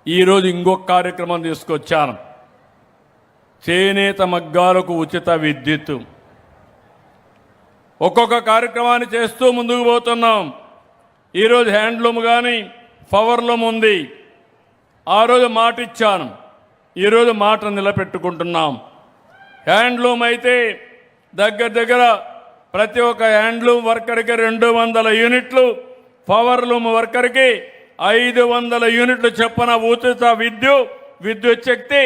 ఈరోజు ఇంకొక కార్యక్రమం తీసుకొచ్చాను. చేనేత మగ్గాలకు ఉచిత విద్యుత్. ఒక్కొక్క కార్యక్రమాన్ని చేస్తూ ముందుకు పోతున్నాం. ఈరోజు హ్యాండ్లూమ్ కానీ పవర్లూమ్ ఉంది. ఆ రోజు మాట ఇచ్చాను, ఈరోజు మాట నిలబెట్టుకుంటున్నాం. హ్యాండ్లూమ్ అయితే దగ్గర ప్రతి ఒక్క హ్యాండ్లూమ్ వర్కర్కి 200 యూనిట్లు, పవర్లూమ్ వర్కర్కి 500 యూనిట్లు చొప్పున ఉచిత విద్యుత్ శక్తి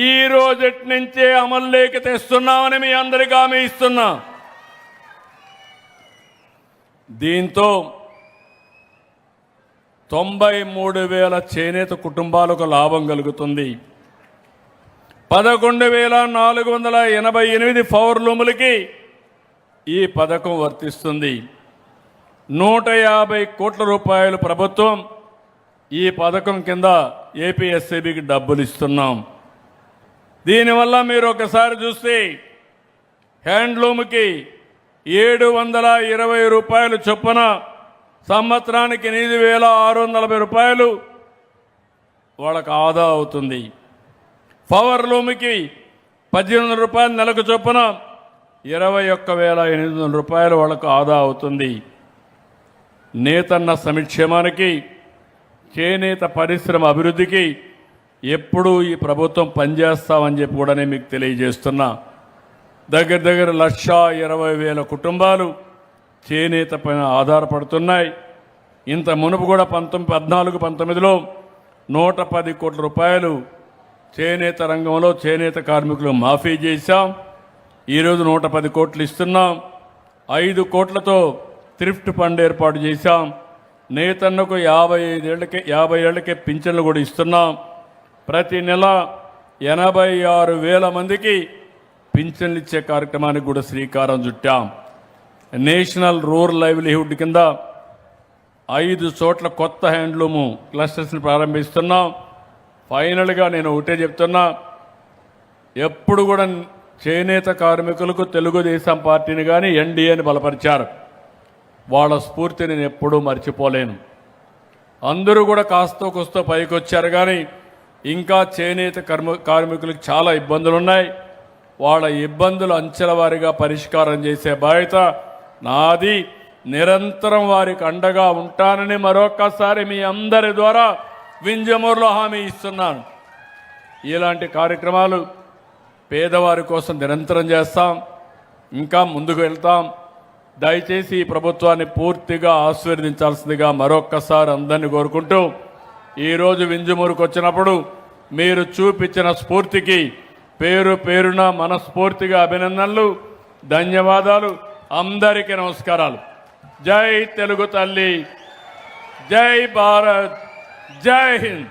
ఈ రోజు నుంచే అమల్లోకి తెస్తున్నామని మీ అందరికీ హామీ ఇస్తున్నా. దీంతో 93,000 చేనేత కుటుంబాలకు లాభం కలుగుతుంది. 11,488 పవర్లూములకి ఈ పథకం వర్తిస్తుంది. 150 కోట్ల రూపాయలు ప్రభుత్వం ఈ పథకం కింద ఏపీఎస్సీబీకి డబ్బులు ఇస్తున్నాం. దీనివల్ల మీరు ఒకసారి చూస్తే హ్యాండ్లూమ్కి 720 రూపాయలు చొప్పున సంవత్సరానికి 8,640 రూపాయలు వాళ్ళకు ఆదా అవుతుంది. పవర్లూమ్కి 1800 రూపాయలు నెలకు చొప్పున 21,800 రూపాయలు వాళ్ళకు ఆదా అవుతుంది. నేతన్న సంక్షేమానికి, చేనేత పరిశ్రమ అభివృద్ధికి ఎప్పుడూ ఈ ప్రభుత్వం పనిచేస్తామని చెప్పి కూడా నేను మీకు తెలియజేస్తున్నా. దగ్గర 1,20,000 కుటుంబాలు చేనేత పైన ఆధారపడుతున్నాయి. ఇంత మునుపు కూడా 14-19లో 110 కోట్ల రూపాయలు చేనేత రంగంలో చేనేత కార్మికులు మాఫీ చేశాం. ఈరోజు 110 కోట్లు ఇస్తున్నాం. 5 కోట్లతో థ్రిఫ్ట్ ఫండ్ ఏర్పాటు చేశాం. నేతన్నకు 50 ఏళ్లకే పింఛన్లు కూడా ఇస్తున్నాం. ప్రతి నెల 86,000 మందికి పింఛన్లు ఇచ్చే కార్యక్రమానికి కూడా శ్రీకారం చుట్టాం. నేషనల్ రూరల్ లైవ్లీహుడ్ కింద 5 చోట్ల కొత్త హ్యాండ్లూము క్లస్టర్స్ని ప్రారంభిస్తున్నాం. ఫైనల్గా నేను ఒకటే చెప్తున్నా, ఎప్పుడు కూడా చేనేత కార్మికులకు తెలుగుదేశం పార్టీని కానీ ఎన్డీఏని బలపరిచారు. వాళ్ళ స్ఫూర్తి నేను ఎప్పుడూ మర్చిపోలేను. అందరూ కూడా కాస్తో కూస్తో పైకి వచ్చారు, కానీ ఇంకా చేనేత కార్మికులకు చాలా ఇబ్బందులు ఉన్నాయి. వాళ్ళ ఇబ్బందులు అంచెల వారీగా పరిష్కారం చేసే బాధ్యత నాది. నిరంతరం వారికి అండగా ఉంటానని మరొక్కసారి మీ అందరి ద్వారా వింజమూరులో హామీ ఇస్తున్నాను. ఇలాంటి కార్యక్రమాలు పేదవారి కోసం నిరంతరం చేస్తాం, ఇంకా ముందుకు వెళ్తాం. దయచేసి ఈ ప్రభుత్వాన్ని పూర్తిగా ఆశీర్వదించాల్సిందిగా మరొక్కసారి అందరినీ కోరుకుంటూ, ఈరోజు వింజమూరుకు వచ్చినప్పుడు మీరు చూపించిన స్ఫూర్తికి పేరు పేరున మనస్ఫూర్తిగా అభినందనలు, ధన్యవాదాలు. అందరికీ నమస్కారాలు. జై తెలుగు తల్లి, జై భారత్, జై హింద్.